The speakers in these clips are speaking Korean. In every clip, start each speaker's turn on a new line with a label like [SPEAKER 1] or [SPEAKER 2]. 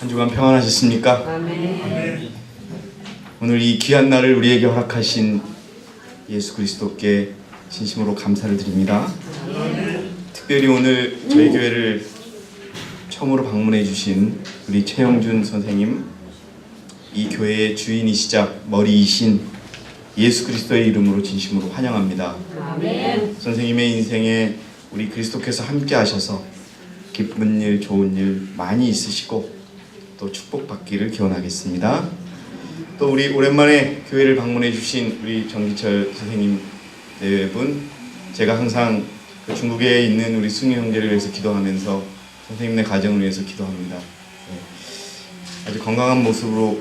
[SPEAKER 1] 한 주간 평안하셨습니까?
[SPEAKER 2] 아멘.
[SPEAKER 1] 오늘 이 귀한 날을 우리에게 허락하신 예수 그리스도께 진심으로 감사를 드립니다. 특별히 오늘 저희 교회를 처음으로 방문해 주신 우리 최영준 선생님, 이 교회의 주인이시자 머리이신 예수 그리스도의 이름으로 진심으로 환영합니다.
[SPEAKER 2] 아멘.
[SPEAKER 1] 선생님의 인생에 우리 그리스도께서 함께 하셔서 기쁜 일, 좋은 일 많이 있으시고 또 축복받기를 기원하겠습니다. 또 우리 오랜만에 교회를 방문해 주신 우리 정기철 선생님 네 분, 제가 항상 중국에 있는 우리 승희 형제를 위해서 기도하면서 선생님네 가정을 위해서 기도합니다. 아주 건강한 모습으로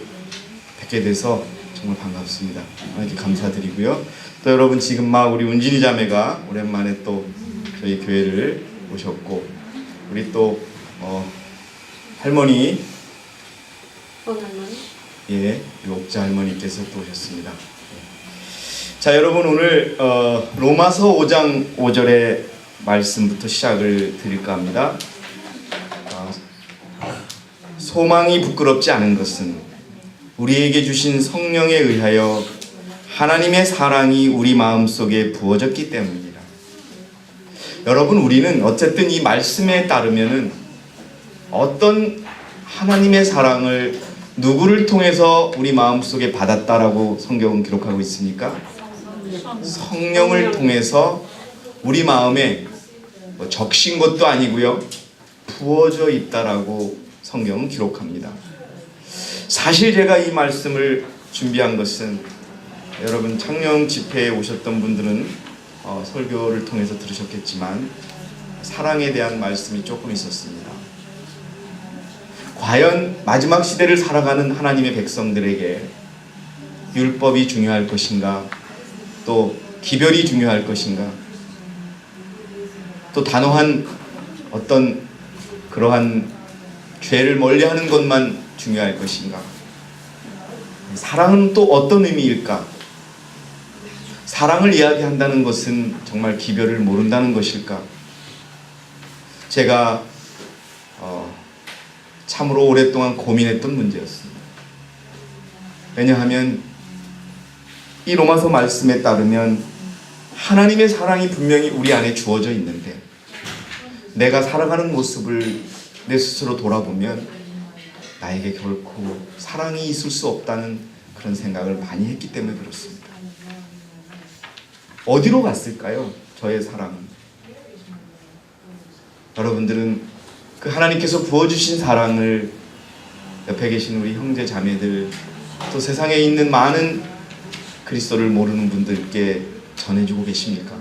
[SPEAKER 1] 뵙게 돼서 정말 반갑습니다. 하나님께 감사드리고요. 또 여러분 지금 막 우리 운진이 자매가 오랜만에 또 저희 교회를 오셨고, 우리 또 할머니, 예, 옥자 할머니께서 또 오셨습니다. 자, 여러분 오늘 로마서 5장 5절의 말씀부터 시작을 드릴까 합니다. 소망이 부끄럽지 않은 것은 우리에게 주신 성령에 의하여 하나님의 사랑이 우리 마음속에 부어졌기 때문이라. 여러분, 우리는 어쨌든 이 말씀에 따르면은 어떤 하나님의 사랑을 누구를 통해서 우리 마음속에 받았다라고 성경은 기록하고 있습니까? 성령을 통해서 우리 마음에 적신 것도 아니고요, 부어져 있다라고 성경은 기록합니다. 사실 제가 이 말씀을 준비한 것은, 여러분 창녕 집회에 오셨던 분들은 설교를 통해서 들으셨겠지만 사랑에 대한 말씀이 조금 있었습니다. 과연 마지막 시대를 살아가는 하나님의 백성들에게 율법이 중요할 것인가, 또 기별이 중요할 것인가, 또 단호한 어떤 그러한 죄를 멀리하는 것만 중요할 것인가, 사랑은 또 어떤 의미일까? 사랑을 이야기한다는 것은 정말 기별을 모른다는 것일까? 제가 참으로 오랫동안 고민했던 문제였습니다. 왜냐하면 이 로마서 말씀에 따르면 하나님의 사랑이 분명히 우리 안에 주어져 있는데, 내가 살아가는 모습을 내 스스로 돌아보면 나에게 결코 사랑이 있을 수 없다는 그런 생각을 많이 했기 때문에 그렇습니다. 어디로 갔을까요? 저의 사랑은. 여러분들은 그 하나님께서 부어주신 사랑을 옆에 계신 우리 형제 자매들, 또 세상에 있는 많은 그리스도를 모르는 분들께 전해주고 계십니까?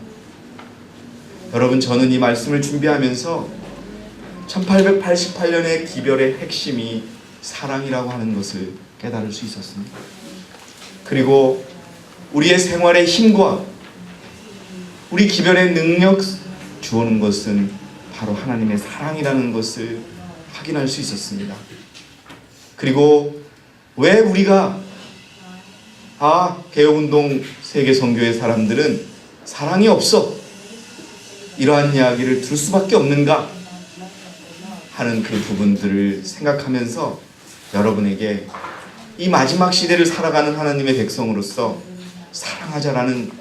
[SPEAKER 1] 여러분, 저는 이 말씀을 준비하면서 1888년의 기별의 핵심이 사랑이라고 하는 것을 깨달을 수 있었습니다. 그리고 우리의 생활의 힘과 우리 기별의 능력 주어는 것은 바로 하나님의 사랑이라는 것을 확인할 수 있었습니다. 그리고 왜 우리가 개혁운동 세계선교의 사람들은 사랑이 없어, 이러한 이야기를 들을 수밖에 없는가 하는 그 부분들을 생각하면서 여러분에게 이 마지막 시대를 살아가는 하나님의 백성으로서 사랑하자라는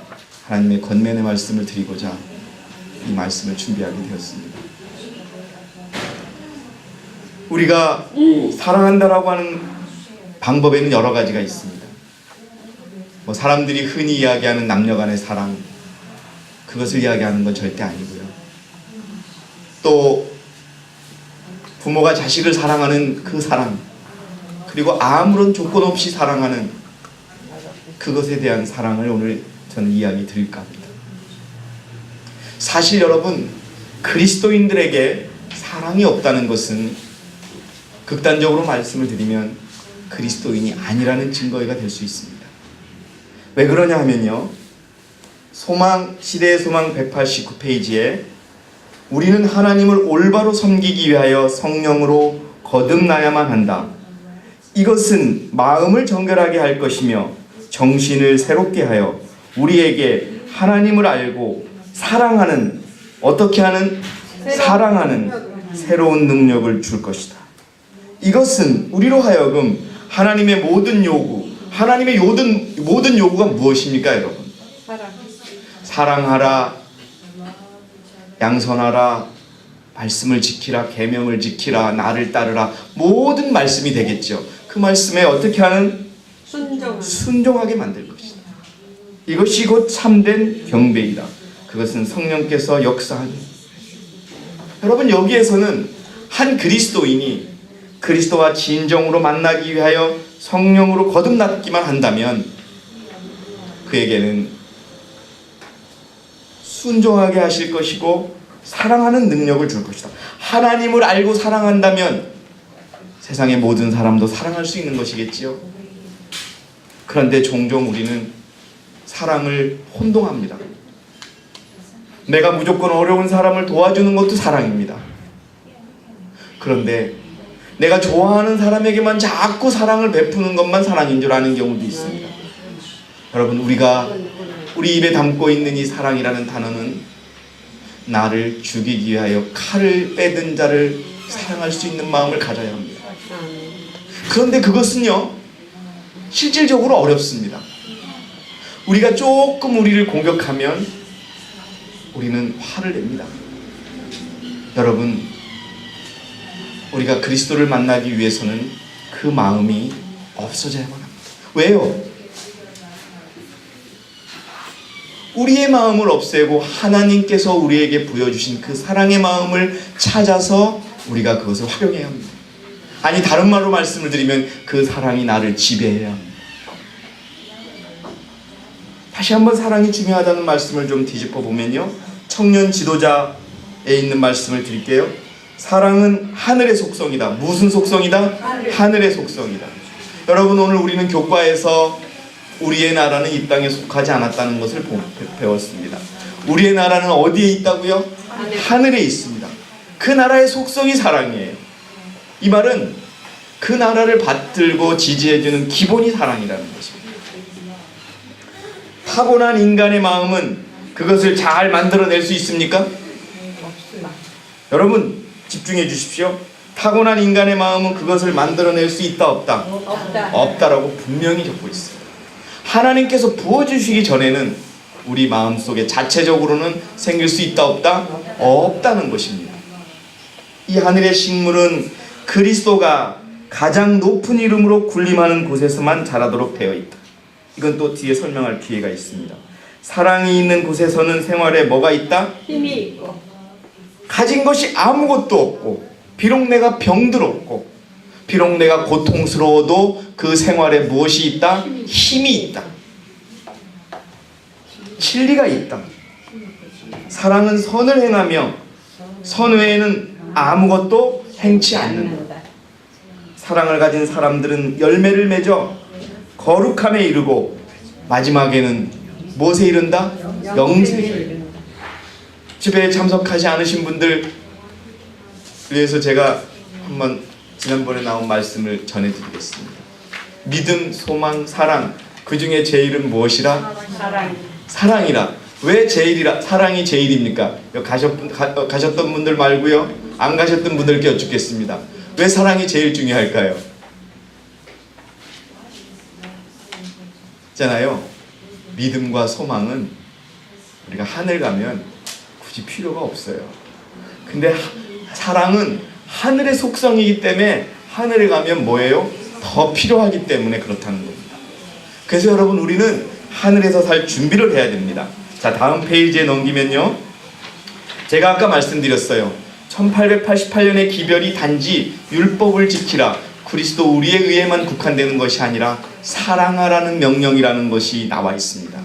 [SPEAKER 1] 하나님의 권면의 말씀을 드리고자 이 말씀을 준비하게 되었습니다. 우리가 사랑한다라고 하는 방법에는 여러 가지가 있습니다. 사람들이 흔히 이야기하는 남녀 간의 사랑, 그것을 이야기하는 건 절대 아니고요. 또 부모가 자식을 사랑하는 그 사랑, 그리고 아무런 조건 없이 사랑하는 그것에 대한 사랑을 오늘 저는 이야기 드릴까 합니다. 사실 여러분, 그리스도인들에게 사랑이 없다는 것은 극단적으로 말씀을 드리면 그리스도인이 아니라는 증거가 될 수 있습니다. 왜 그러냐 하면요, 시대의 소망 189페이지에 우리는 하나님을 올바로 섬기기 위하여 성령으로 거듭나야만 한다. 이것은 마음을 정결하게 할 것이며 정신을 새롭게 하여 우리에게 하나님을 알고 사랑하는, 어떻게 하는? 사랑하는 새로운 능력을 줄 것이다. 이것은 우리로 하여금 하나님의 모든 요구, 하나님의 모든 요구가 무엇입니까, 여러분? 사랑하라, 양선하라, 말씀을 지키라, 계명을 지키라, 나를 따르라, 모든 말씀이 되겠죠. 그 말씀에 어떻게 하는? 순종하게 만들 것이다. 이것이 곧 참된 경배이다. 그것은 성령께서 역사하는. 여러분, 여기에서는 한 그리스도인이 그리스도와 진정으로 만나기 위하여 성령으로 거듭났기만 한다면 그에게는 순종하게 하실 것이고 사랑하는 능력을 줄 것이다. 하나님을 알고 사랑한다면 세상의 모든 사람도 사랑할 수 있는 것이겠지요. 그런데 종종 우리는 사랑을 혼동합니다. 내가 무조건 어려운 사람을 도와주는 것도 사랑입니다. 그런데 내가 좋아하는 사람에게만 자꾸 사랑을 베푸는 것만 사랑인 줄 아는 경우도 있습니다. 여러분, 우리가 우리 입에 담고 있는 이 사랑이라는 단어는 나를 죽이기 위하여 칼을 빼든 자를 사랑할 수 있는 마음을 가져야 합니다. 그런데 그것은요, 실질적으로 어렵습니다. 우리가 조금 우리를 공격하면 우리는 화를 냅니다. 여러분, 우리가 그리스도를 만나기 위해서는 그 마음이 없어져야만 합니다. 왜요? 우리의 마음을 없애고 하나님께서 우리에게 부여주신 그 사랑의 마음을 찾아서 우리가 그것을 활용해야 합니다. 아니, 다른 말로 말씀을 드리면 그 사랑이 나를 지배해야 합니다. 다시 한번 사랑이 중요하다는 말씀을 좀 뒤집어 보면요, 청년 지도자에 있는 말씀을 드릴게요. 사랑은 하늘의 속성이다. 무슨 속성이다? 하늘의 속성이다. 여러분, 오늘 우리는 교과에서 우리의 나라는 이 땅에 속하지 않았다는 것을 배웠습니다. 우리의 나라는 어디에 있다고요? 하늘에 있습니다. 그 나라의 속성이 사랑이에요. 이 말은 그 나라를 받들고 지지해주는 기본이 사랑이라는 것입니다. 타고난 인간의 마음은 그것을 잘 만들어낼 수 있습니까? 여러분, 집중해 주십시오. 타고난 인간의 마음은 그것을 만들어낼 수 있다, 없다? 없다라고 분명히 적고 있어요. 하나님께서 부어주시기 전에는 우리 마음속에 자체적으로는 생길 수 있다, 없다? 없다는 것입니다. 이 하늘의 식물은 그리스도가 가장 높은 이름으로 군림하는 곳에서만 자라도록 되어 있다. 이건 또 뒤에 설명할 기회가 있습니다. 사랑이 있는 곳에서는 생활에 뭐가 있다?
[SPEAKER 2] 힘이 있고,
[SPEAKER 1] 가진 것이 아무것도 없고, 비록 내가 병들었고, 비록 내가 고통스러워도 그 생활에 무엇이 있다? 힘이 있다. 진리가 있다. 사랑은 선을 행하며 선 외에는 아무것도 행치 않는다. 사랑을 가진 사람들은 열매를 맺어 거룩함에 이르고 마지막에는 무엇에 이른다? 영생에 이른다. 집회에 참석하지 않으신 분들 위해서 제가 한번 지난번에 나온 말씀을 전해드리겠습니다. 믿음, 소망, 사랑, 그 중에 제일은 무엇이라? 사랑이라. 왜 제일이라? 사랑이 제일입니까? 가셨던 분들 말고요, 안 가셨던 분들께 여쭙겠습니다. 왜 사랑이 제일 중요할까요? 있잖아요, 믿음과 소망은 우리가 하늘 가면 굳이 필요가 없어요. 근데 사랑은 하늘의 속성이기 때문에 하늘에 가면 뭐예요? 더 필요하기 때문에 그렇다는 겁니다. 그래서 여러분, 우리는 하늘에서 살 준비를 해야 됩니다. 자, 다음 페이지에 넘기면요, 제가 아까 말씀드렸어요. 1888년의 기별이 단지 율법을 지키라, 그리스도 우리에 의해만 국한되는 것이 아니라 사랑하라는 명령이라는 것이 나와 있습니다.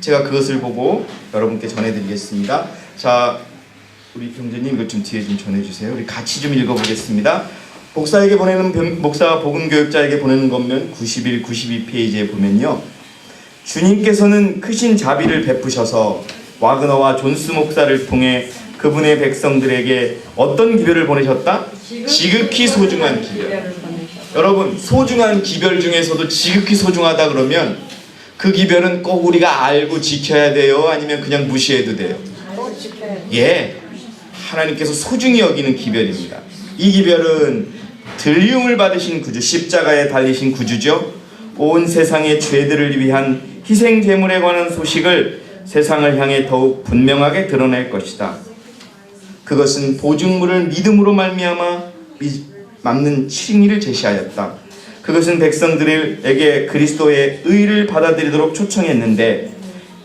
[SPEAKER 1] 제가 그것을 보고 여러분께 전해드리겠습니다. 자, 우리 경제님 이것 좀 뒤에 좀 전해주세요. 우리 같이 좀 읽어보겠습니다. 목사에게 보내는, 목사와 복음교육자에게 보내는 것면 91, 92페이지에 보면요, 주님께서는 크신 자비를 베푸셔서 와그너와 존스 목사를 통해 그분의 백성들에게 어떤 기별을 보내셨다? 지극히 소중한 기별. 여러분, 소중한 기별 중에서도 지극히 소중하다 그러면 그 기별은 꼭 우리가 알고 지켜야 돼요? 아니면 그냥 무시해도 돼요? 예, 하나님께서 소중히 여기는 기별입니다. 이 기별은 들리움을 받으신 구주, 십자가에 달리신 구주죠. 온 세상의 죄들을 위한 희생 제물에 관한 소식을 세상을 향해 더욱 분명하게 드러낼 것이다. 그것은 보증물을 믿음으로 말미암아 막는 칭의를 제시하였다. 그것은 백성들에게 그리스도의 의를 받아들이도록 초청했는데,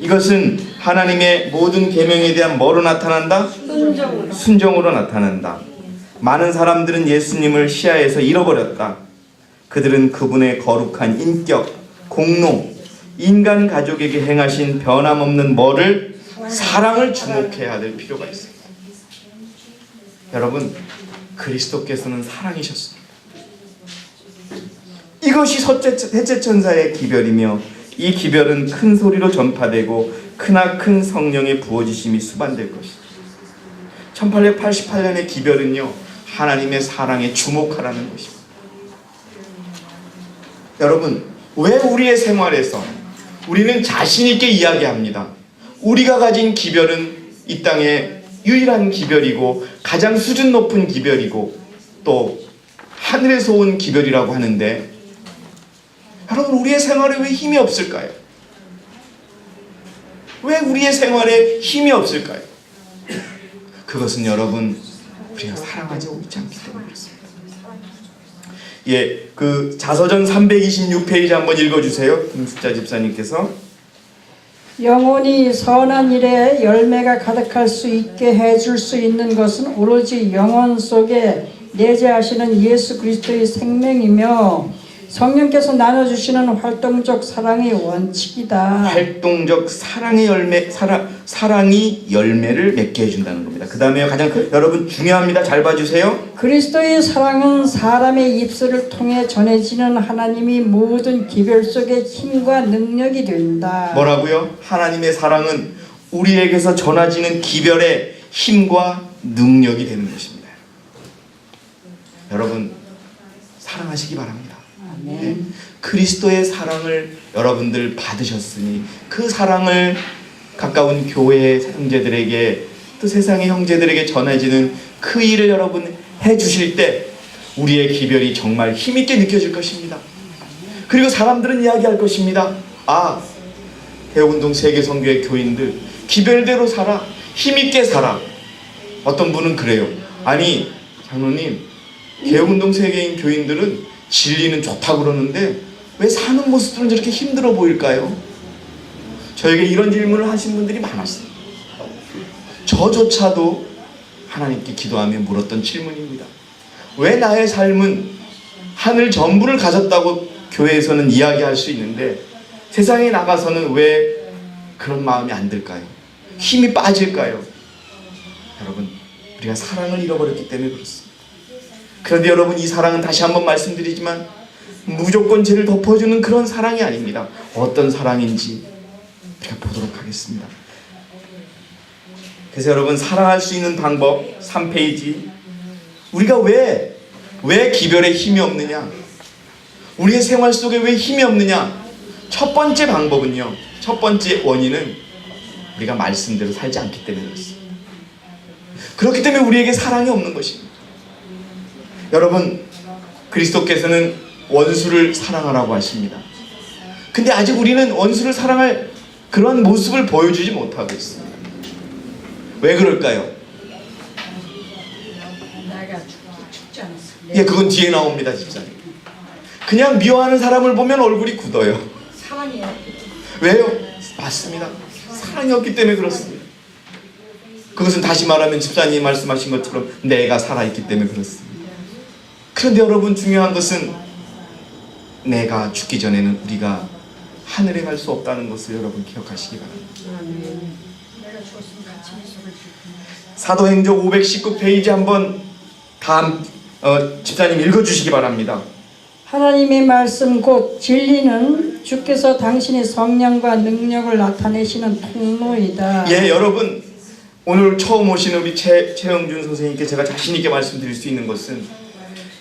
[SPEAKER 1] 이것은 하나님의 모든 계명에 대한 뭐로 나타난다? 순종으로 나타난다. 많은 사람들은 예수님을 시야에서 잃어버렸다. 그들은 그분의 거룩한 인격, 공로, 인간 가족에게 행하신 변함없는 뭐를? 사랑을 주목해야 될 필요가 있습니다. 여러분, 그리스도께서는 사랑이셨습니다. 이것이 셋째 천사의 기별이며, 이 기별은 큰 소리로 전파되고 크나큰 성령의 부어지심이 수반될 것이다. 1888년의 기별은요, 하나님의 사랑에 주목하라는 것입니다. 여러분, 왜 우리의 생활에서 우리는 자신 있게 이야기합니다. 우리가 가진 기별은 이 땅의 유일한 기별이고 가장 수준 높은 기별이고 또 하늘에서 온 기별이라고 하는데, 여러분, 우리의 생활에 왜 힘이 없을까요? 왜 우리의 생활에 힘이 없을까요? 그것은 여러분, 우리가 사랑하지 않기 때문에 그렇습니다. 예, 그 자서전 326페이지 한번 읽어주세요, 김숙자 집사님께서.
[SPEAKER 3] 영혼이 선한 일에 열매가 가득할 수 있게 해줄 수 있는 것은 오로지 영혼 속에 내재하시는 예수 그리스도의 생명이며 성령께서 나눠주시는 활동적 사랑의 원칙이다.
[SPEAKER 1] 활동적 사랑의 열매, 사랑이 열매를 맺게 해준다는 겁니다. 그 다음에 가장 여러분 중요합니다. 잘 봐주세요.
[SPEAKER 3] 그리스도의 사랑은 사람의 입술을 통해 전해지는 하나님이 모든 기별 속의 힘과 능력이 된다.
[SPEAKER 1] 뭐라고요? 하나님의 사랑은 우리에게서 전해지는 기별의 힘과 능력이 되는 것입니다. 여러분, 사랑하시기 바랍니다. 네. 그리스도의 사랑을 여러분들 받으셨으니 그 사랑을 가까운 교회 형제들에게 또 세상의 형제들에게 전해지는 그 일을 여러분 해주실 때 우리의 기별이 정말 힘있게 느껴질 것입니다. 그리고 사람들은 이야기할 것입니다. 아, 대운동 세계선교회 교인들 기별대로 살아, 힘있게 살아. 어떤 분은 그래요. 아니 장로님, 대운동 세계인 교인들은 진리는 좋다고 그러는데 왜 사는 모습들은 저렇게 힘들어 보일까요? 저에게 이런 질문을 하신 분들이 많았어요. 저조차도 하나님께 기도하며 물었던 질문입니다. 왜 나의 삶은 하늘 전부를 가졌다고 교회에서는 이야기할 수 있는데 세상에 나가서는 왜 그런 마음이 안 들까요? 힘이 빠질까요? 여러분, 우리가 사랑을 잃어버렸기 때문에 그렇습니다. 그런데 여러분, 이 사랑은 다시 한번 말씀드리지만 무조건 죄를 덮어주는 그런 사랑이 아닙니다. 어떤 사랑인지 우리가 보도록 하겠습니다. 그래서 여러분, 사랑할 수 있는 방법 3페이지. 우리가 왜 기별에 힘이 없느냐? 우리의 생활 속에 왜 힘이 없느냐? 첫 번째 방법은요, 첫 번째 원인은 우리가 말씀대로 살지 않기 때문에 그렇습니다. 그렇기 때문에 우리에게 사랑이 없는 것입니다. 여러분, 그리스도께서는 원수를 사랑하라고 하십니다. 근데 아직 우리는 원수를 사랑할 그런 모습을 보여주지 못하고 있습니다. 왜 그럴까요? 예, 그건 뒤에 나옵니다, 집사님. 그냥 미워하는 사람을 보면 얼굴이 굳어요.
[SPEAKER 2] 사랑이에요.
[SPEAKER 1] 왜요? 맞습니다. 사랑이 없기 때문에 그렇습니다. 그것은 다시 말하면 집사님이 말씀하신 것처럼 내가 살아있기 때문에 그렇습니다. 그런데 여러분, 중요한 것은 내가 죽기 전에는 우리가 하늘에 갈 수 없다는 것을 여러분 기억하시기 바랍니다. 사도행전 519페이지 한번 집사님 읽어주시기 바랍니다.
[SPEAKER 3] 하나님의 말씀 곧 진리는 주께서 당신의 성령과 능력을 나타내시는 통로이다.
[SPEAKER 1] 예, 여러분, 오늘 처음 오신 우리 최영준 선생님께 제가 자신 있게 말씀드릴 수 있는 것은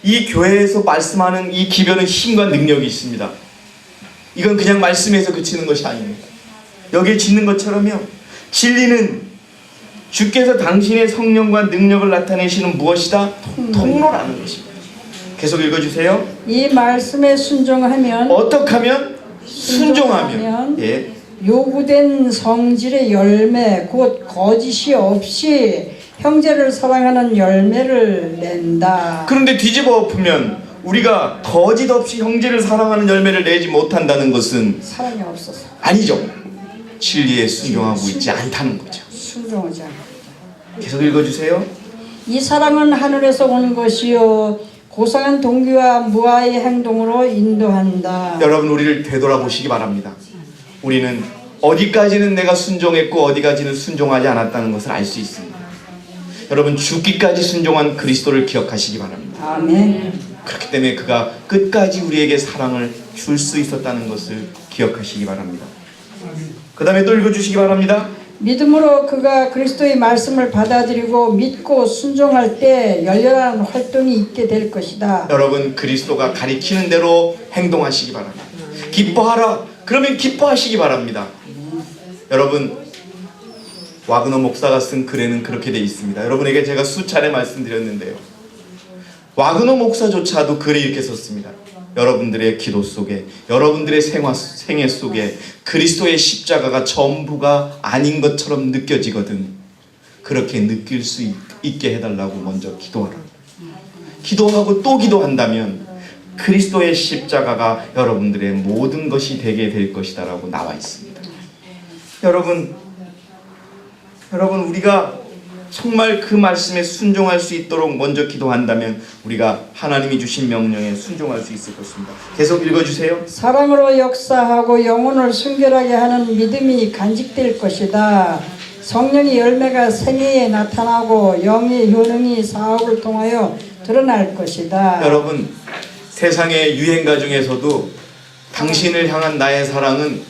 [SPEAKER 1] 이 교회에서 말씀하는 이 기별은 힘과 능력이 있습니다. 이건 그냥 말씀에서 그치는 것이 아닙니다. 여기에 짓는 것처럼요, 진리는 주께서 당신의 성령과 능력을 나타내시는 무엇이다? 통로라는 것입니다. 계속 읽어주세요.
[SPEAKER 3] 이 말씀에 순종하면
[SPEAKER 1] 어떻게 하면? 순종하면.
[SPEAKER 3] 순종하면
[SPEAKER 1] 예.
[SPEAKER 3] 요구된 성질의 열매 곧 거짓이 없이 형제를 사랑하는 열매를 낸다.
[SPEAKER 1] 그런데 뒤집어 엎으면 우리가 거짓 없이 형제를 사랑하는 열매를 내지 못한다는 것은
[SPEAKER 3] 사랑이 없어서
[SPEAKER 1] 아니죠. 진리에 순종하고 있지 않다는 거죠.
[SPEAKER 3] 순종하지 않아.
[SPEAKER 1] 계속 읽어주세요.
[SPEAKER 3] 이 사랑은 하늘에서 온 것이요 고상한 동기와 무아의 행동으로 인도한다.
[SPEAKER 1] 여러분, 우리를 되돌아보시기 바랍니다. 우리는 어디까지는 내가 순종했고 어디까지는 순종하지 않았다는 것을 알 수 있습니다. 여러분, 죽기까지 순종한 그리스도를 기억하시기 바랍니다.
[SPEAKER 3] 아멘.
[SPEAKER 1] 그렇기 때문에 그가 끝까지 우리에게 사랑을 줄 수 있었다는 것을 기억하시기 바랍니다. 그 다음에 또 읽어주시기 바랍니다.
[SPEAKER 3] 믿음으로 그가 그리스도의 말씀을 받아들이고 믿고 순종할 때 열렬한 활동이 있게 될 것이다.
[SPEAKER 1] 여러분, 그리스도가 가리키는 대로 행동하시기 바랍니다. 기뻐하라. 그러면 기뻐하시기 바랍니다. 여러분, 와그너 목사가 쓴 글에는 그렇게 되어 있습니다. 여러분에게 제가 수차례 말씀드렸는데요. 와그너 목사조차도 글에 이렇게 썼습니다. 여러분들의 기도 속에, 여러분들의 생애 속에 그리스도의 십자가가 전부가 아닌 것처럼 느껴지거든 그렇게 느낄 수 있게 해달라고 먼저 기도하라. 기도하고 또 기도한다면 그리스도의 십자가가 여러분들의 모든 것이 되게 될 것이다 라고 나와 있습니다. 여러분, 우리가 정말 그 말씀에 순종할 수 있도록 먼저 기도한다면 우리가 하나님이 주신 명령에 순종할 수 있을 것입니다. 계속 읽어주세요.
[SPEAKER 3] 사랑으로 역사하고 영혼을 순결하게 하는 믿음이 간직될 것이다. 성령의 열매가 생애에 나타나고 영의 효능이 사업을 통하여 드러날 것이다.
[SPEAKER 1] 여러분, 세상의 유행가 중에서도 당신을 향한 나의 사랑은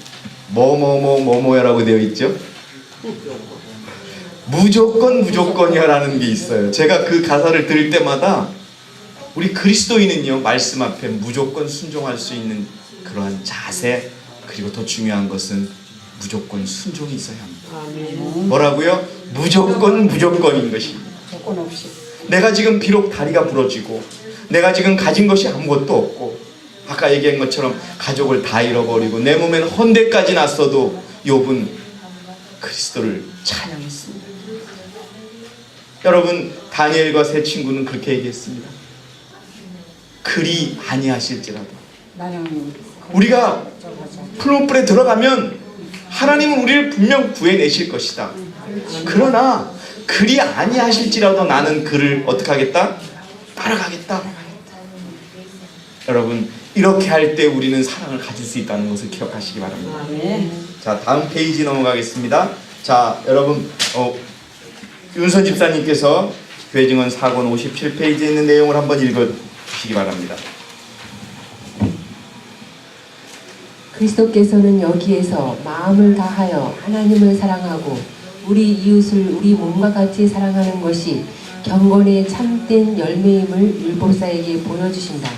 [SPEAKER 1] 뭐뭐뭐뭐뭐야라고 되어 있죠. 무조건이야라는 게 있어요. 제가 그 가사를 들을 때마다 우리 그리스도인은요, 말씀 앞에 무조건 순종할 수 있는 그러한 자세, 그리고 더 중요한 것은 무조건 순종이 있어야 합니다. 뭐라고요? 무조건인 것입니다.
[SPEAKER 3] 조건 없이.
[SPEAKER 1] 내가 지금 비록 다리가 부러지고 내가 지금 가진 것이 아무것도 없고 아까 얘기한 것처럼 가족을 다 잃어버리고 내 몸엔 헌대까지 났어도 욥은 그리스도를 찬양했습니다. 여러분, 다니엘과 세 친구는 그렇게 얘기했습니다. 그리 아니하실지라도
[SPEAKER 3] 나는
[SPEAKER 1] 우리가 풀무불에 들어가면 하나님은 우리를 분명 구해내실 것이다. 그러나 그리 아니하실지라도 나는 그를 어떻게 하겠다? 따라가겠다. 여러분, 이렇게 할 때 우리는 사랑을 가질 수 있다는 것을 기억하시기 바랍니다.
[SPEAKER 3] 아멘.
[SPEAKER 1] 자, 다음 페이지 넘어가겠습니다. 자, 여러분, 윤선 집사님께서 교회 증언 4권 57페이지에 있는 내용을 한번 읽어주시기 바랍니다.
[SPEAKER 2] 그리스도께서는 여기에서 마음을 다하여 하나님을 사랑하고 우리 이웃을 우리 몸과 같이 사랑하는 것이 경건의 참된 열매임을 율법사에게 보여주신다.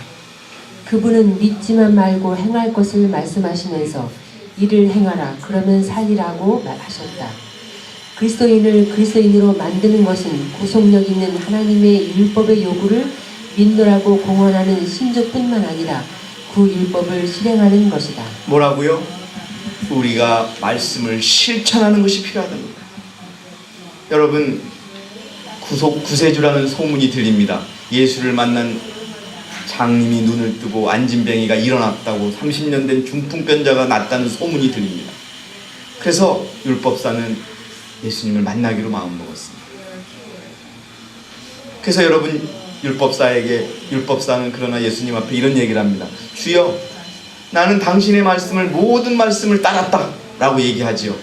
[SPEAKER 2] 그분은 믿지만 말고 행할 것을 말씀하시면서 이를 행하라 그러면 살리라고 말하셨다. 그리스도인을 그리스도인으로 만드는 것은 구속력 있는 하나님의 율법의 요구를 믿노라고 공언하는 신조뿐만 아니라 그 율법을 실행하는 것이다.
[SPEAKER 1] 뭐라고요? 우리가 말씀을 실천하는 것이 필요하답니다. 여러분, 구세주라는 소문이 들립니다. 예수를 만난 장님이 눈을 뜨고 안진뱅이가 일어났다고 30년 된 중풍병자가 낫다는 소문이 들립니다. 그래서 율법사는 예수님을 만나기로 마음먹었습니다. 그래서 여러분, 율법사는 그러나 예수님 앞에 이런 얘기를 합니다. 주여, 나는 당신의 모든 말씀을 따랐다 라고 얘기하지요.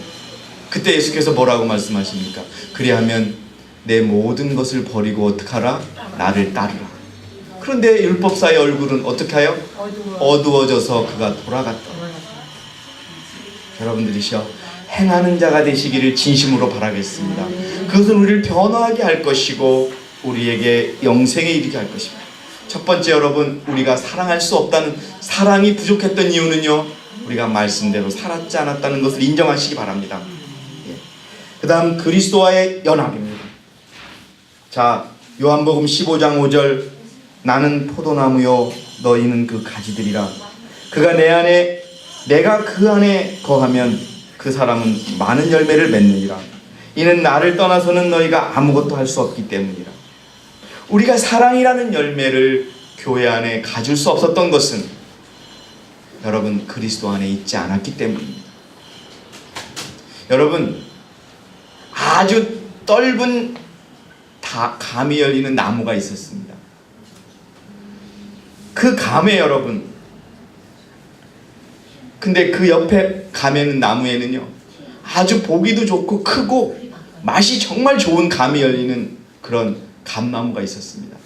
[SPEAKER 1] 그때 예수께서 뭐라고 말씀하십니까? 그리하면 내 모든 것을 버리고 어떡하라? 나를 따르라. 그런데 율법사의 얼굴은 어떻게 하여? 어두워져서 그가 돌아갔다. 여러분들이시여, 행하는 자가 되시기를 진심으로 바라겠습니다. 그것은 우리를 변화하게 할 것이고 우리에게 영생에 이르게 할 것입니다. 첫 번째, 여러분, 우리가 사랑할 수 없다는, 사랑이 부족했던 이유는요, 우리가 말씀대로 살았지 않았다는 것을 인정하시기 바랍니다. 그 다음, 그리스도와의 연합입니다. 자, 요한복음 15장 5절 나는 포도나무요 너희는 그 가지들이라. 그가 내 안에 내가 그 안에 거하면 그 사람은 많은 열매를 맺느니라. 이는 나를 떠나서는 너희가 아무것도 할 수 없기 때문이라. 우리가 사랑이라는 열매를 교회 안에 가질 수 없었던 것은 여러분 그리스도 안에 있지 않았기 때문입니다. 여러분 아주 떫은 감이 열리는 나무가 있었습니다. 그 감에 여러분, 근데 그 옆에 감에는 나무에는요 아주 보기도 좋고 크고 맛이 정말 좋은 감이 열리는 그런 감나무가 있었습니다.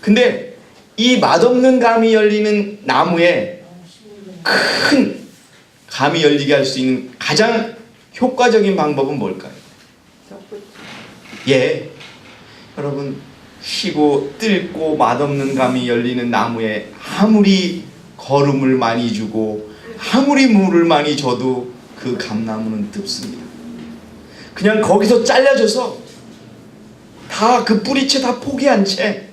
[SPEAKER 1] 근데 이 맛없는 감이 열리는 나무에 큰 감이 열리게 할 수 있는 가장 효과적인 방법은 뭘까요? 예, 여러분 시고 뜰고 맛없는 감이 열리는 나무에 아무리 거름을 많이 주고 아무리 물을 많이 줘도 그 감나무는 뜯습니다. 그냥 거기서 잘라져서 다 그 뿌리채 다 포기한 채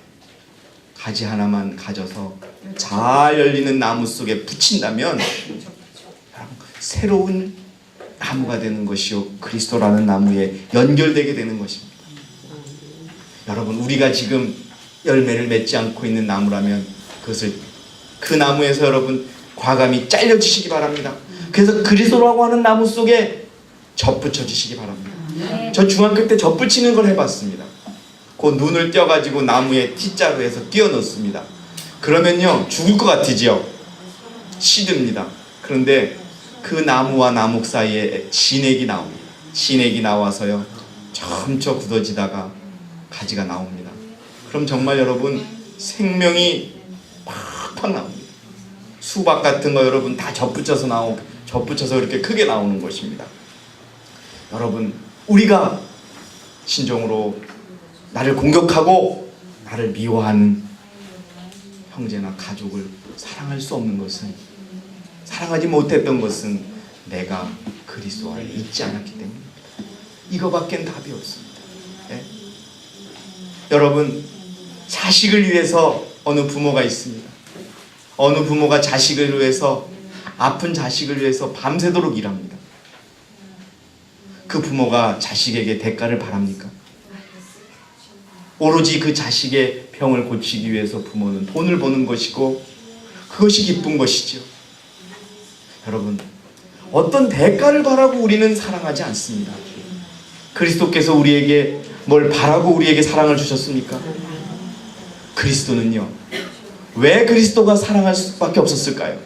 [SPEAKER 1] 가지 하나만 가져서 잘 열리는 나무 속에 붙인다면 새로운 나무가 되는 것이요 그리스도라는 나무에 연결되게 되는 것입니다. 여러분 우리가 지금 열매를 맺지 않고 있는 나무라면 그것을 그 나무에서 여러분 과감히 잘려주시기 바랍니다. 그래서 그리스도라고 하는 나무 속에 접붙여 주시기 바랍니다. 저 중학교 때 접붙이는 걸 해봤습니다. 그 눈을 떼어가지고 나무에 T자로 해서 띄워 넣습니다. 그러면요 죽을 것 같으지요? 시듭니다. 그런데 그 나무와 나무 사이에 진액이 나옵니다. 진액이 나와서요 점점 굳어지다가 가지가 나옵니다. 그럼 정말 여러분 생명이 팍팍 나옵니다. 수박 같은 거 여러분 다 접붙여서 이렇게 크게 나오는 것입니다. 여러분 우리가 신종으로 나를 공격하고 나를 미워하는 형제나 가족을 사랑할 수 없는 것은, 사랑하지 못했던 것은 내가 그리스도 안에 있지 않았기 때문입니다. 이거밖엔 답이 없습니다. 예? 여러분 자식을 위해서 어느 부모가 있습니다. 어느 부모가 자식을 위해서, 아픈 자식을 위해서 밤새도록 일합니다. 그 부모가 자식에게 대가를 바랍니까? 오로지 그 자식의 병을 고치기 위해서 부모는 돈을 버는 것이고 그것이 기쁜 것이죠. 여러분 어떤 대가를 바라고 우리는 사랑하지 않습니다. 그리스도께서 우리에게 뭘 바라고 우리에게 사랑을 주셨습니까? 그리스도는요 왜 그리스도가 사랑할 수밖에 없었을까요?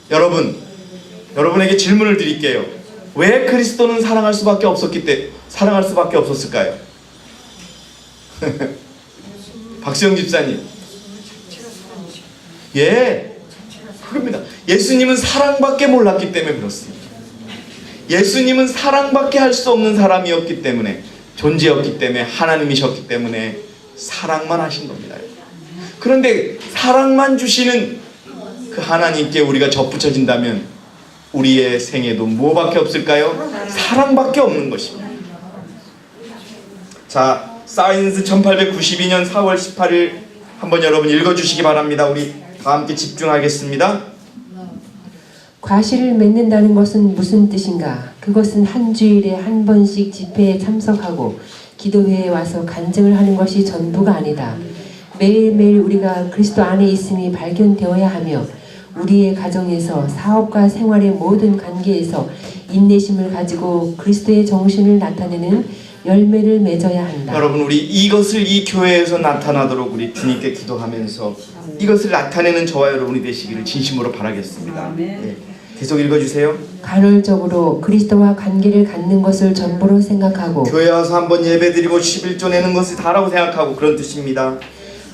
[SPEAKER 1] 여러분에게 질문을 드릴게요. 왜 그리스도는 사랑할 수밖에 없었을까요? 박수영 집사님. 예, 그겁니다. 예수님은 사랑밖에 몰랐기 때문에 그렇습니다. 예수님은 사랑밖에 할 수 없는 사람이었기 때문에, 존재였기 때문에, 하나님이셨기 때문에 사랑만 하신 겁니다. 그런데 사랑만 주시는 그 하나님께 우리가 접붙여진다면 우리의 생애도 뭐밖에 없을까요? 사랑밖에 없는 것입니다. 자, 사이언스 1892년 4월 18일 한번 여러분 읽어주시기 바랍니다. 우리 다 함께 집중하겠습니다.
[SPEAKER 2] 과실을 맺는다는 것은 무슨 뜻인가? 그것은 한 주일에 한 번씩 집회에 참석하고 기도회에 와서 간증을 하는 것이 전부가 아니다. 매일매일 우리가 그리스도 안에 있음이 발견되어야 하며 우리의 가정에서 사업과 생활의 모든 관계에서 인내심을 가지고 그리스도의 정신을 나타내는 열매를 맺어야 한다.
[SPEAKER 1] 여러분 우리 이것을 이 교회에서 나타나도록 우리 주님께 기도하면서 이것을 나타내는 저와 여러분이 되시기를 진심으로 바라겠습니다. 네. 계속 읽어주세요.
[SPEAKER 2] 간헐적으로 그리스도와 관계를 갖는 것을 전부로 생각하고
[SPEAKER 1] 교회 와서 한번 예배드리고 11조 내는 것이 다라고 생각하고 그런 뜻입니다.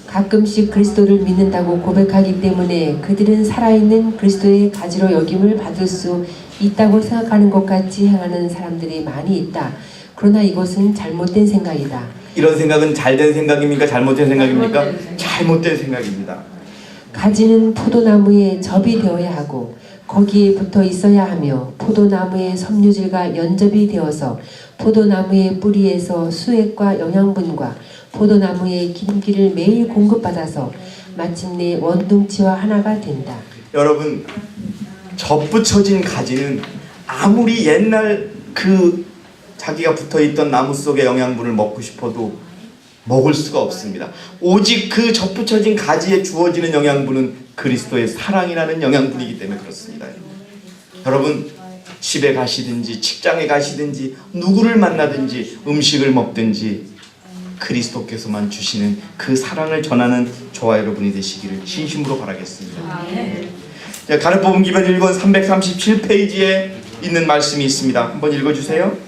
[SPEAKER 2] 가끔씩 그리스도를 믿는다고 고백하기 때문에 그들은 살아있는 그리스도의 가지로 여김을 받을 수 있다고 생각하는 것 같이 행하는 사람들이 많이 있다. 그러나 이것은 잘못된 생각이다.
[SPEAKER 1] 이런 생각은 잘된 생각입니까? 잘못된 생각입니까? 잘못된 생각입니다.
[SPEAKER 2] 가지는 포도나무에 접이 되어야 하고 거기에 붙어 있어야 하며 포도나무의 섬유질과 연접이 되어서 포도나무의 뿌리에서 수액과 영양분과 포도나무의 기름기를 매일 공급받아서 마침내 원둥치와 하나가 된다.
[SPEAKER 1] 여러분, 접붙여진 가지는 아무리 옛날 그 자기가 붙어있던 나무 속의 영양분을 먹고 싶어도 먹을 수가 없습니다. 오직 그 접붙여진 가지에 주어지는 영양분은 그리스도의 사랑이라는 영양분이기 때문에 그렇습니다. 여러분, 집에 가시든지 직장에 가시든지 누구를 만나든지 음식을 먹든지 그리스도께서만 주시는 그 사랑을 전하는 저와 여러분이 되시기를 진심으로 바라겠습니다. 자, 가르법은 기본 1권 337페이지에 있는 말씀이 있습니다. 한번 읽어주세요.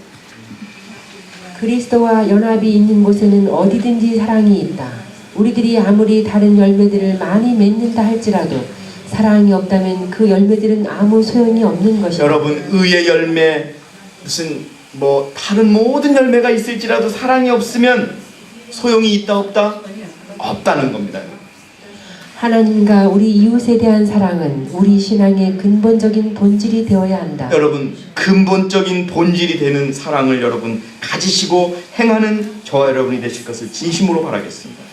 [SPEAKER 2] 그리스도와 연합이 있는 곳에는 어디든지 사랑이 있다. 우리들이 아무리 다른 열매들을 많이 맺는다 할지라도 사랑이 없다면 그 열매들은 아무 소용이 없는 것이다.
[SPEAKER 1] 여러분, 의의 열매, 무슨 다른 모든 열매가 있을지라도 사랑이 없으면 소용이 있다 없다? 없다는 겁니다.
[SPEAKER 2] 하나님과 우리 이웃에 대한 사랑은 우리 신앙의 근본적인 본질이 되어야 한다.
[SPEAKER 1] 여러분, 근본적인 본질이 되는 사랑을 여러분 가지시고 행하는 저와 여러분이 되실 것을 진심으로 바라겠습니다.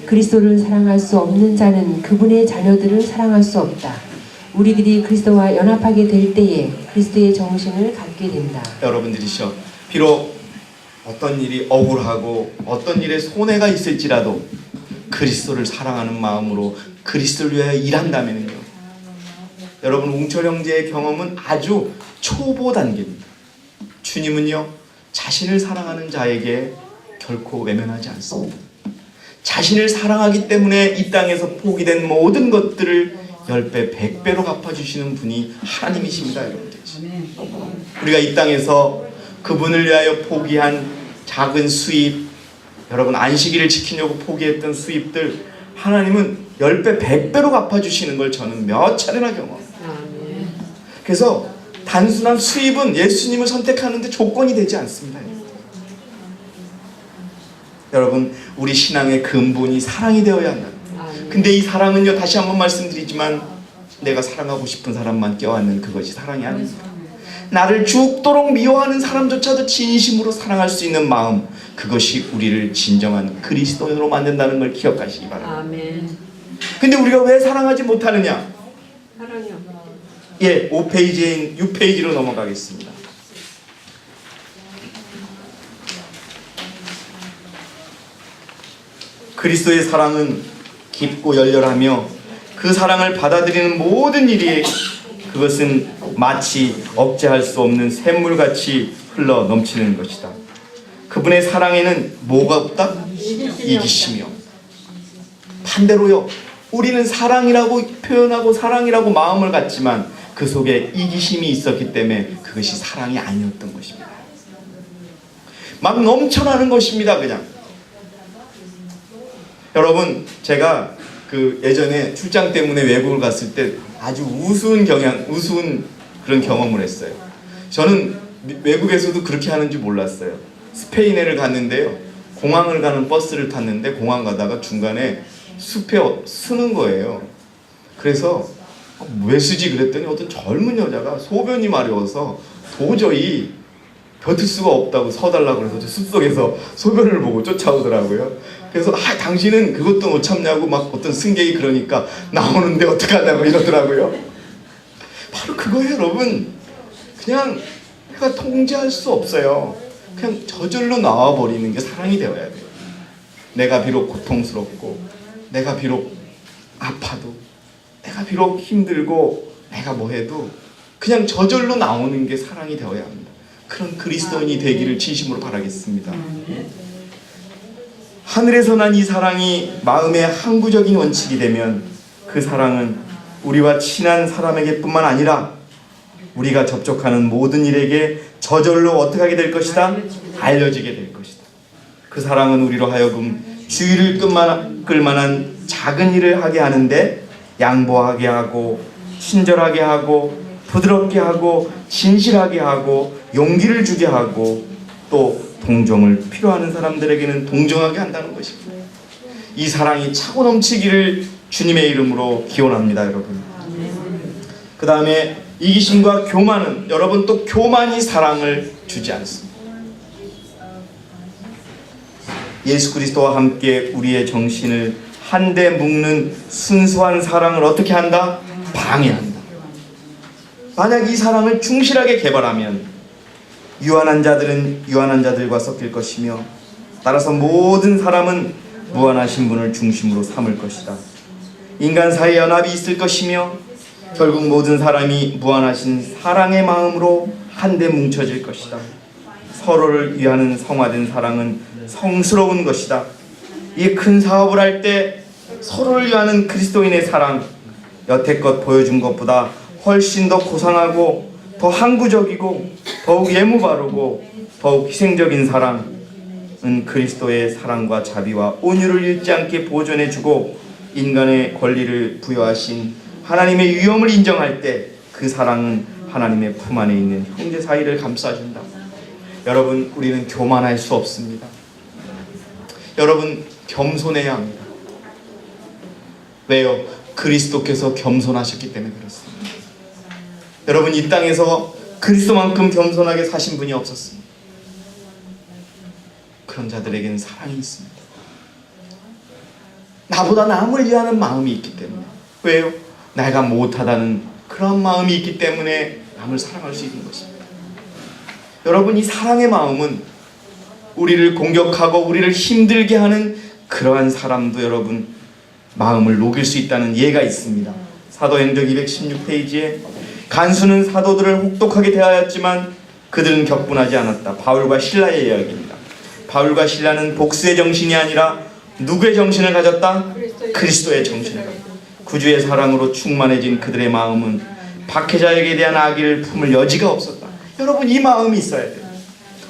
[SPEAKER 2] 그리스도를 사랑할 수 없는 자는 그분의 자녀들을 사랑할 수 없다. 우리들이 그리스도와 연합하게 될 때에 그리스도의 정신을 갖게 된다.
[SPEAKER 1] 여러분들이시여, 비록 어떤 일이 억울하고 어떤 일에 손해가 있을지라도 그리스도를 사랑하는 마음으로 그리스도를 위하여 일한다면요, 여러분, 웅철 형제의 경험은 아주 초보 단계입니다. 주님은요, 자신을 사랑하는 자에게 결코 외면하지 않습니다. 자신을 사랑하기 때문에 이 땅에서 포기된 모든 것들을 10배, 100배로 갚아주시는 분이 하나님이십니다. 여러분들, 우리가 이 땅에서 그분을 위하여 포기한 작은 수입, 여러분 안식일을 지키려고 포기했던 수입들, 하나님은 10배, 100배로 갚아주시는 걸 저는 몇 차례나 경험합니다. 그래서 단순한 수입은 예수님을 선택하는데 조건이 되지 않습니다. 여러분, 우리 신앙의 근본이 사랑이 되어야 한다. 근데 이 사랑은요, 다시 한번 말씀드리지만 내가 사랑하고 싶은 사람만 껴안는 그것이 사랑이 아닙니다. 나를 죽도록 미워하는 사람조차도 진심으로 사랑할 수 있는 마음, 그것이 우리를 진정한 그리스도인으로 만든다는 걸 기억하시기 바랍니다.
[SPEAKER 4] 아멘.
[SPEAKER 1] 근데 우리가 왜 사랑하지 못하느냐?
[SPEAKER 4] 사랑이요.
[SPEAKER 1] 예, 5페이지인 6페이지로 넘어가겠습니다. 그리스도의 사랑은 깊고 열렬하며 그 사랑을 받아들이는 모든 일이 그것은 마치 억제할 수 없는 샘물같이 흘러 넘치는 것이다. 그분의 사랑에는 뭐가 없다? 이기심이요. 반대로요, 우리는 사랑이라고 표현하고 사랑이라고 마음을 갖지만 그 속에 이기심이 있었기 때문에 그것이 사랑이 아니었던 것입니다. 막 넘쳐나는 것입니다. 그냥 여러분, 제가 예전에 출장 때문에 외국을 갔을 때 아주 우스운 그런 경험을 했어요. 저는 외국에서도 그렇게 하는 줄 몰랐어요. 스페인에를 갔는데요, 공항을 가는 버스를 탔는데 공항 가다가 중간에 숲에 쓰는 거예요. 그래서 왜 쓰지 그랬더니 어떤 젊은 여자가 소변이 마려워서 도저히 버틸 수가 없다고 서달라고 그래서 숲속에서 소변을 보고 쫓아오더라고요. 그래서 당신은 그것도 못 참냐고 막 어떤 승객이 그러니까 나오는데 어떡하냐고 이러더라고요. 바로 그거예요, 여러분. 그냥 내가 통제할 수 없어요. 그냥 저절로 나와버리는 게 사랑이 되어야 돼요. 내가 비록 고통스럽고, 내가 비록 아파도, 내가 비록 힘들고, 내가 뭐해도 그냥 저절로 나오는 게 사랑이 되어야 합니다. 그런 그리스도인이 되기를 진심으로 바라겠습니다. 하늘에서 난 이 사랑이 마음의 항구적인 원칙이 되면 그 사랑은 우리와 친한 사람에게 뿐만 아니라 우리가 접촉하는 모든 일에게 저절로 어떻게 하게 될 것이다? 알려지게 될 것이다. 그 사랑은 우리로 하여금 주의를 끌 만한 작은 일을 하게 하는데 양보하게 하고, 친절하게 하고, 부드럽게 하고, 진실하게 하고, 용기를 주게 하고, 또 동정을 필요하는 사람들에게는 동정하게 한다는 것입니다. 이 사랑이 차고 넘치기를 주님의 이름으로 기원합니다, 여러분. 그 다음에 이기심과 교만은 여러분 또 교만이 사랑을 주지 않습니다. 예수 그리스도와 함께 우리의 정신을 한데 묶는 순수한 사랑을 어떻게 한다? 방해한다. 만약 이 사랑을 충실하게 개발하면 유한한 자들은 유한한 자들과 섞일 것이며 따라서 모든 사람은 무한하신 분을 중심으로 삼을 것이다. 인간 사이 연합이 있을 것이며 결국 모든 사람이 무한하신 사랑의 마음으로 한데 뭉쳐질 것이다. 서로를 위하는 성화된 사랑은 성스러운 것이다. 이 큰 사업을 할 때 서로를 위하는 그리스도인의 사랑, 여태껏 보여준 것보다 훨씬 더 고상하고 더 항구적이고 더욱 예무 바르고 더욱 희생적인 사랑은 그리스도의 사랑과 자비와 온유를 잃지 않게 보존해주고 인간의 권리를 부여하신 하나님의 위엄을 인정할 때 그 사랑은 하나님의 품 안에 있는 형제 사이를 감싸준다. 여러분, 우리는 교만할 수 없습니다. 여러분, 겸손해야 합니다. 왜요? 그리스도께서 겸손하셨기 때문에 그렇습니다. 여러분, 이 땅에서 그리스도만큼 겸손하게 사신 분이 없었습니다. 그런 자들에게는 사랑이 있습니다. 나보다 남을 위하는 마음이 있기 때문에. 왜요? 내가 못하다는 그런 마음이 있기 때문에 남을 사랑할 수 있는 것입니다. 여러분, 이 사랑의 마음은 우리를 공격하고 우리를 힘들게 하는 그러한 사람도 여러분 마음을 녹일 수 있다는 예가 있습니다. 사도행전 216페이지에 간수는 사도들을 혹독하게 대하였지만 그들은 격분하지 않았다. 바울과 신라의 이야기입니다. 바울과 신라는 복수의 정신이 아니라 누구의 정신을 가졌다? 그리스도의 정신을 가졌다. 구주의 사랑으로 충만해진 그들의 마음은 박해자에게 대한 악의를 품을 여지가 없었다. 여러분, 이 마음이 있어야 돼요.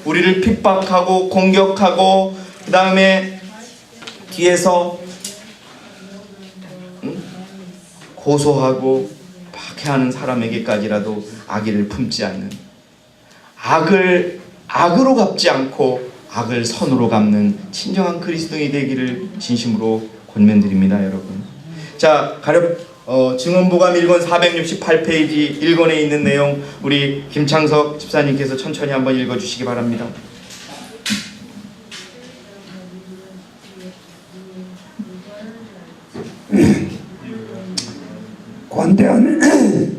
[SPEAKER 1] 우리를 핍박하고 공격하고 그 다음에 뒤에서 고소하고 박해하는 사람에게까지라도 악의를 품지 않는, 악을 악으로 갚지 않고 악을 선으로 갚는 진정한 그리스도인이 되기를 진심으로 권면드립니다, 여러분. 자, 증언보감 1권 468페이지 1권에 있는 내용 우리 김창석 집사님께서 천천히 한번 읽어주시기 바랍니다.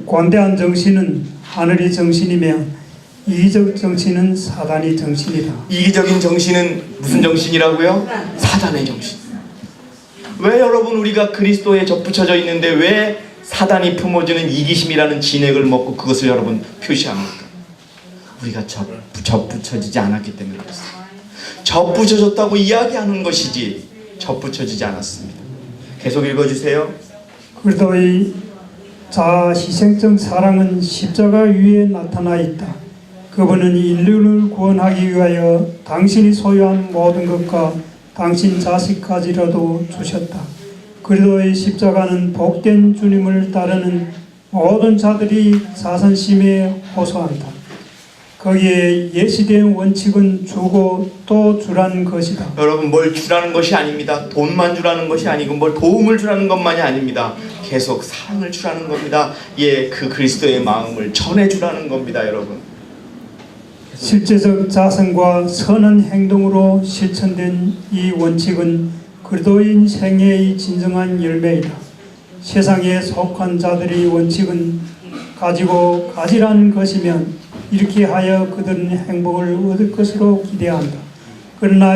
[SPEAKER 4] 관대한 정신은 하늘의 정신이며 이기적 정신은 사단의 정신이다.
[SPEAKER 1] 이기적인 정신은 무슨 정신이라고요? 사단의 정신. 왜 여러분 우리가 그리스도에 접붙여져 있는데 왜 사단이 품어주는 이기심이라는 진액을 먹고 그것을 여러분 표시합니까? 우리가 접붙여지지 않았기 때문에 그렇습니다. 접붙여졌다고 이야기하는 것이지 접붙여지지 않았습니다. 계속 읽어주세요.
[SPEAKER 4] 그리스도의 자희생적 사랑은 십자가 위에 나타나 있다. 그분은 인류를 구원하기 위하여 당신이 소유한 모든 것과 당신 자식까지라도 주셨다. 그리스도의 십자가는 복된 주님을 따르는 모든 자들이 자선심에 호소한다. 거기에 예시된 원칙은 주고 또 주라는 것이다.
[SPEAKER 1] 여러분, 뭘 주라는 것이 아닙니다. 돈만 주라는 것이 아니고 뭘 도움을 주라는 것만이 아닙니다. 계속 사랑을 주라는 겁니다. 예, 그 그리스도의 마음을 전해주라는 겁니다, 여러분.
[SPEAKER 4] 실제적 자성과 선한 행동으로 실천된 이 원칙은 그리스도인 생애의 진정한 열매이다. 세상에 속한 자들의 원칙은 가지고 가지라는 것이면 이렇게 하여 그들은 행복을 얻을 것으로 기대한다. 그러나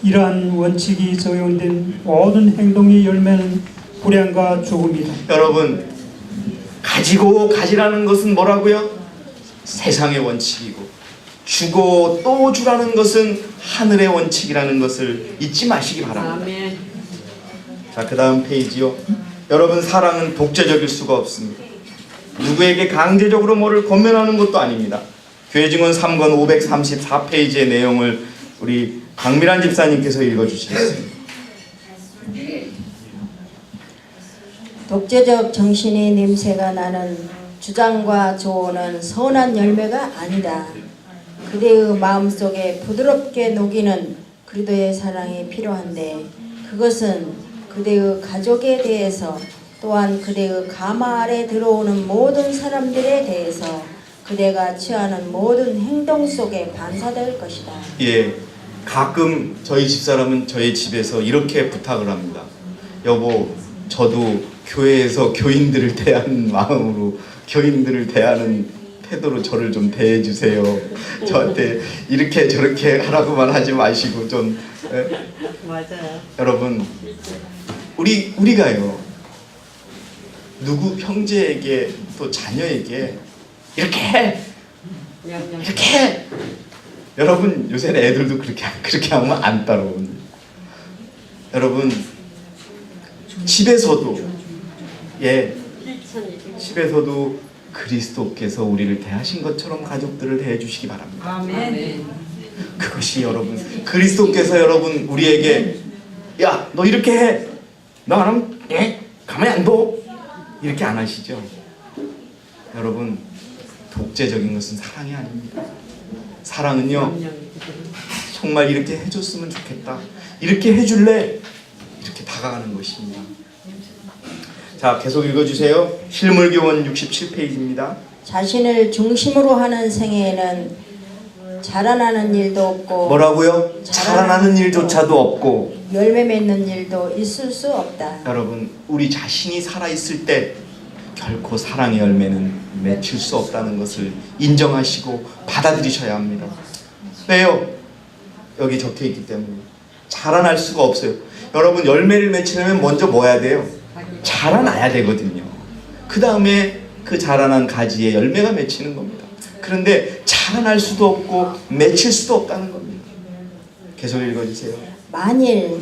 [SPEAKER 4] 이러한 원칙이 적용된 모든 행동의 열매는 불행과 죽음이다.
[SPEAKER 1] 여러분, 가지고 가지라는 것은 뭐라고요? 세상의 원칙이고 주고 또 주라는 것은 하늘의 원칙이라는 것을 잊지 마시기 바랍니다.
[SPEAKER 3] 아멘.
[SPEAKER 1] 자, 그 다음 페이지요. 여러분, 사랑은 독재적일 수가 없습니다. 누구에게 강제적으로 뭐를 권면하는 것도 아닙니다. 교회증언 3권 534페이지의 내용을 우리 강미란 집사님께서 읽어주시겠습니다.
[SPEAKER 5] 독재적 정신의 냄새가 나는 주장과 조언은 선한 열매가 아니다. 그대의 마음속에 부드럽게 녹이는 그리스도의 사랑이 필요한데 그것은 그대의 가족에 대해서 또한 그대의 가마 아래 들어오는 모든 사람들에 대해서 그대가 취하는 모든 행동 속에 반사될 것이다.
[SPEAKER 1] 예, 가끔 저희 집사람은 저희 집에서 이렇게 부탁을 합니다. 여보, 저도 교회에서 교인들을 대하는 마음으로, 교인들을 대하는 태도로 저를 좀 대해주세요. 저한테 이렇게 저렇게 하라고만 하지 마시고 좀.
[SPEAKER 5] 맞아요.
[SPEAKER 1] 여러분, 우리가요, 누구 형제에게 또 자녀에게 이렇게 해, 이렇게 해. 여러분, 요새는 애들도 그렇게 하면 안 따라오는. 여러분, 집에서도 집에서도 그리스도께서 우리를 대하신 것처럼 가족들을 대해 주시기 바랍니다.
[SPEAKER 3] 아멘.
[SPEAKER 1] 그것이 여러분, 그리스도께서 여러분 우리에게 야, 너 이렇게 해, 너 안 하면 가만히 안 둬, 이렇게 안 하시죠. 여러분, 독재적인 것은 사랑이 아닙니다. 사랑은요, 정말 이렇게 해줬으면 좋겠다, 이렇게 해줄래, 이렇게 다가가는 것입니다. 자, 계속 읽어주세요. 실물교원 67페이지입니다.
[SPEAKER 5] 자신을 중심으로 하는 생애에는 자라나는 일도 없고
[SPEAKER 1] 뭐라고요? 자라나는 일조차도 없고
[SPEAKER 5] 열매 맺는 일도 있을 수 없다.
[SPEAKER 1] 여러분, 우리 자신이 살아있을 때 결코 사랑의 열매는 맺힐 수 없다는 것을 인정하시고 받아들이셔야 합니다. 왜요? 여기 적혀있기 때문에. 자라날 수가 없어요. 여러분, 열매를 맺히려면 먼저 뭐 해야 돼요? 자라나야 되거든요. 그 다음에 그 자라난 가지에 열매가 맺히는 겁니다. 그런데 자라날 수도 없고 맺힐 수도 없다는 겁니다. 계속 읽어주세요.
[SPEAKER 5] 만일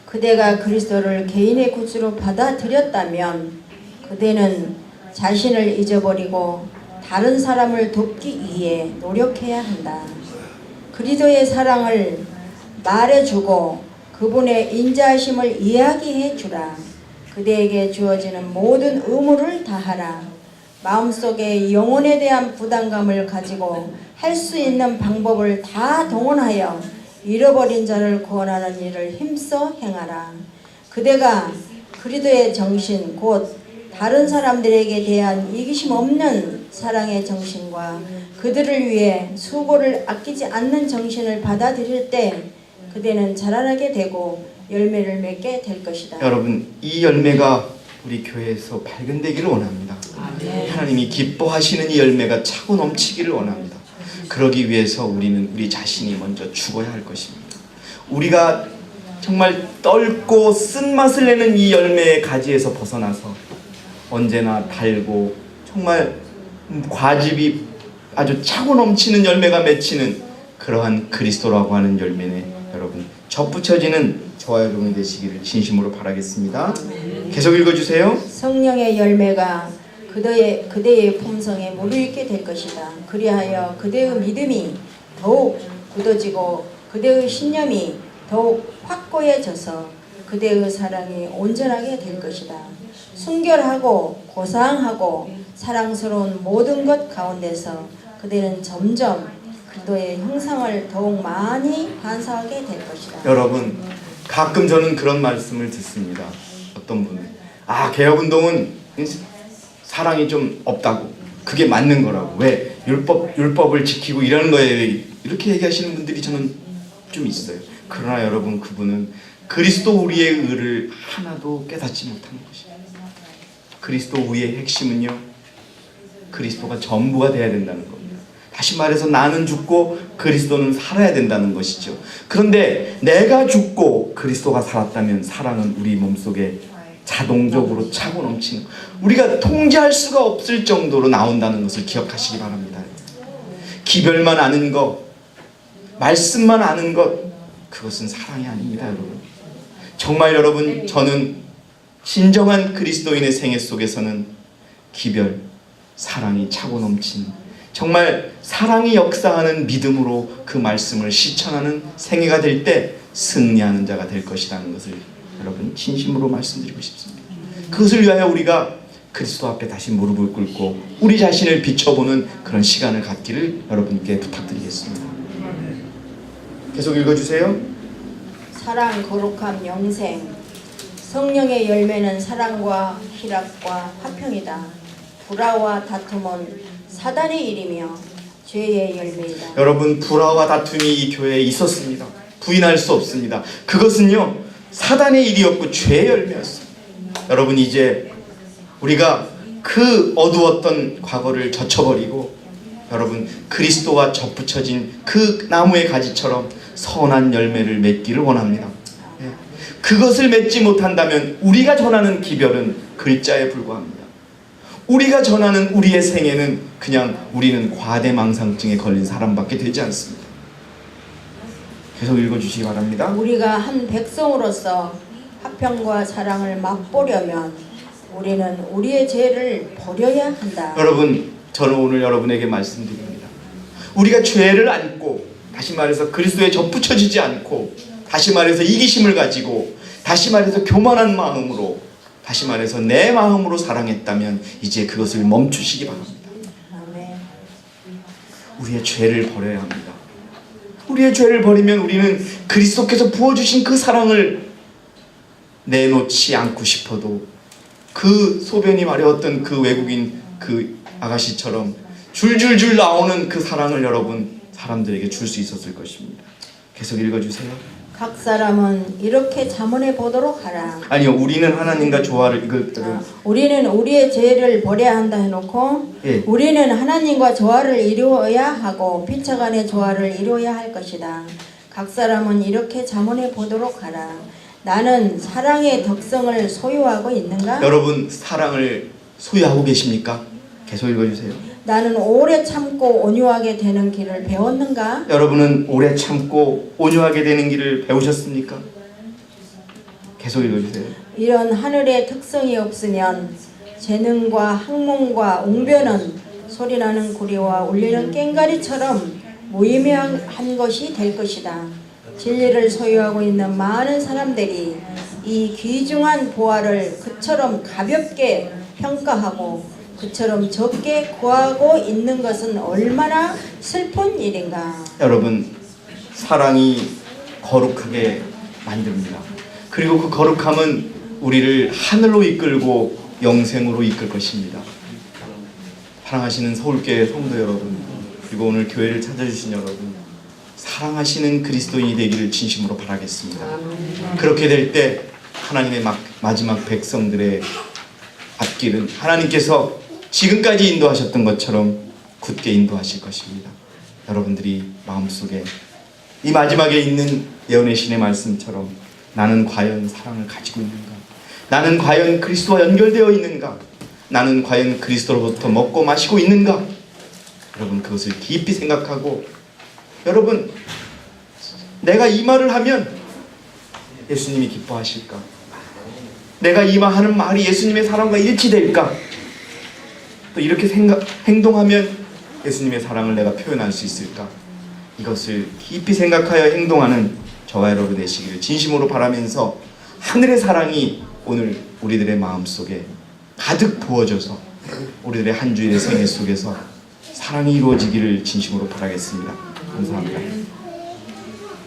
[SPEAKER 5] 그대가 그리스도를 개인의 구주로 받아들였다면 그대는 자신을 잊어버리고 다른 사람을 돕기 위해 노력해야 한다. 그리스도의 사랑을 말해주고 그분의 인자하심을 이야기해 주라. 그대에게 주어지는 모든 의무를 다하라. 마음속에 영혼에 대한 부담감을 가지고 할 수 있는 방법을 다 동원하여 잃어버린 자를 구원하는 일을 힘써 행하라. 그대가 그리스도의 정신 곧 다른 사람들에게 대한 이기심 없는 사랑의 정신과 그들을 위해 수고를 아끼지 않는 정신을 받아들일 때 그대는 자라나게 되고 열매를 맺게 될 것이다.
[SPEAKER 1] 여러분, 이 열매가 우리 교회에서 발견되기를 원합니다. 하나님이 기뻐하시는 이 열매가 차고 넘치기를 원합니다. 그러기 위해서 우리는 우리 자신이 먼저 죽어야 할 것입니다. 우리가 정말 떫고 쓴맛을 내는 이 열매의 가지에서 벗어나서 언제나 달고 정말 과즙이 아주 차고 넘치는 열매가 맺히는 그러한 그리스도라고 하는 열매에 여러분 접붙여지는 저와 여러분이 되시기를 진심으로 바라겠습니다. 계속 읽어주세요.
[SPEAKER 5] 성령의 열매가 그대의 품성에 무르익게 될 것이다. 그리하여 그대의 믿음이 더욱 굳어지고 그대의 신념이 더욱 확고해져서 그대의 사랑이 온전하게 될 것이다. 순결하고 고상하고 사랑스러운 모든 것 가운데서 그대는 점점 그리스도의 형상을 더욱 많이 반사하게 될 것이다.
[SPEAKER 1] 여러분, 가끔 저는 그런 말씀을 듣습니다. 어떤 분은 개혁운동은 사랑이 좀 없다고, 그게 맞는 거라고, 왜 율법을 지키고 이러는 거에 이렇게 얘기하시는 분들이 저는 좀 있어요. 그러나 여러분, 그분은 그리스도 우리의 의를 하나도 깨닫지 못하는 것입니다. 그리스도 우리의 핵심은요, 그리스도가 전부가 돼야 된다는 겁니다. 다시 말해서 나는 죽고 그리스도는 살아야 된다는 것이죠. 그런데 내가 죽고 그리스도가 살았다면 사랑은 우리 몸속에 자동적으로 차고 넘치는, 우리가 통제할 수가 없을 정도로 나온다는 것을 기억하시기 바랍니다. 기별만 아는 것, 말씀만 아는 것, 그것은 사랑이 아닙니다, 여러분. 정말 여러분, 저는 진정한 그리스도인의 생애 속에서는 기별, 사랑이 차고 넘치는, 정말 사랑이 역사하는 믿음으로 그 말씀을 실천하는 생애가 될 때 승리하는 자가 될 것이라는 것을 여러분 진심으로 말씀드리고 싶습니다. 그것을 위하여 우리가 그리스도 앞에 다시 무릎을 꿇고 우리 자신을 비춰보는 그런 시간을 갖기를 여러분께 부탁드리겠습니다. 계속 읽어주세요.
[SPEAKER 5] 사랑 거룩한 영생 성령의 열매는 사랑과 희락과 화평이다. 불화와 다툼은 사단의 일이며 죄의 열매이다.
[SPEAKER 1] 여러분, 불화와 다툼이 이 교회에 있었습니다. 부인할 수 없습니다. 그것은요 사단의 일이었고 죄의 열매였습니다. 여러분, 이제 우리가 그 어두웠던 과거를 젖혀버리고 여러분 그리스도와 접붙여진 그 나무의 가지처럼 선한 열매를 맺기를 원합니다. 예. 그것을 맺지 못한다면 우리가 전하는 기별은 글자에 불과합니다. 우리가 전하는 우리의 생애는 그냥 우리는 과대망상증에 걸린 사람밖에 되지 않습니다. 계속 읽어주시기 바랍니다.
[SPEAKER 5] 우리가 한 백성으로서 화평과 사랑을 맛보려면 우리는 우리의 죄를 버려야 한다.
[SPEAKER 1] 여러분, 저는 오늘 여러분에게 말씀드립니다. 우리가 죄를 안고, 다시 말해서 그리스도에 접붙여지지 않고, 다시 말해서 이기심을 가지고, 다시 말해서 교만한 마음으로, 다시 말해서 내 마음으로 사랑했다면 이제 그것을 멈추시기 바랍니다.
[SPEAKER 5] 아멘.
[SPEAKER 1] 우리의 죄를 버려야 합니다. 우리의 죄를 버리면 우리는 그리스도께서 부어주신 그 사랑을 내놓지 않고 싶어도 그 소변이 마려웠던 그 외국인 그 아가씨처럼 줄줄줄 나오는 그 사랑을 여러분 사람들에게 줄 수 있었을 것입니다. 계속 읽어주세요.
[SPEAKER 5] 각 사람은 이렇게 자문해 보도록 하라.
[SPEAKER 1] 아니요, 우리는 하나님과 조화를
[SPEAKER 5] 우리는 우리의 죄를 버려야 한다 해놓고
[SPEAKER 1] 예.
[SPEAKER 5] 우리는 하나님과 조화를 이루어야 하고 피차 간의 조화를 이루어야 할 것이다. 각 사람은 이렇게 자문해 보도록 하라. 나는 사랑의 덕성을 소유하고 있는가?
[SPEAKER 1] 여러분, 사랑을 소유하고 계십니까? 계속 읽어주세요.
[SPEAKER 5] 나는 오래 참고 온유하게 되는 길을 배웠는가?
[SPEAKER 1] 여러분은 오래 참고 온유하게 되는 길을 배우셨습니까? 계속 읽어주세요.
[SPEAKER 5] 이런 하늘의 특성이 없으면 재능과 학문과 웅변은 소리나는 구리와 울리는 꽹과리처럼 무의미한 것이 될 것이다. 진리를 소유하고 있는 많은 사람들이 이 귀중한 보화를 그처럼 가볍게 평가하고 그처럼 적게 구하고 있는 것은 얼마나 슬픈 일인가.
[SPEAKER 1] 여러분, 사랑이 거룩하게 만듭니다. 그리고 그 거룩함은 우리를 하늘로 이끌고 영생으로 이끌 것입니다. 사랑하시는 서울교회 성도 여러분, 그리고 오늘 교회를 찾아주신 여러분, 사랑하시는 그리스도인이 되기를 진심으로 바라겠습니다. 그렇게 될 때 하나님의 마지막 백성들의 앞길은 하나님께서 지금까지 인도하셨던 것처럼 굳게 인도하실 것입니다. 여러분들이 마음속에 이 마지막에 있는 예언의 신의 말씀처럼 나는 과연 사랑을 가지고 있는가? 나는 과연 그리스도와 연결되어 있는가? 나는 과연 그리스도로부터 먹고 마시고 있는가? 여러분, 그것을 깊이 생각하고, 여러분, 내가 이 말을 하면 예수님이 기뻐하실까? 내가 이 하는 말이 예수님의 사랑과 일치될까? 또 이렇게 행동하면 예수님의 사랑을 내가 표현할 수 있을까? 이것을 깊이 생각하여 행동하는 저와 여러분 되시기를 진심으로 바라면서 하늘의 사랑이 오늘 우리들의 마음속에 가득 부어져서 우리들의 한 주일의 생애 속에서 사랑이 이루어지기를 진심으로 바라겠습니다. 감사합니다.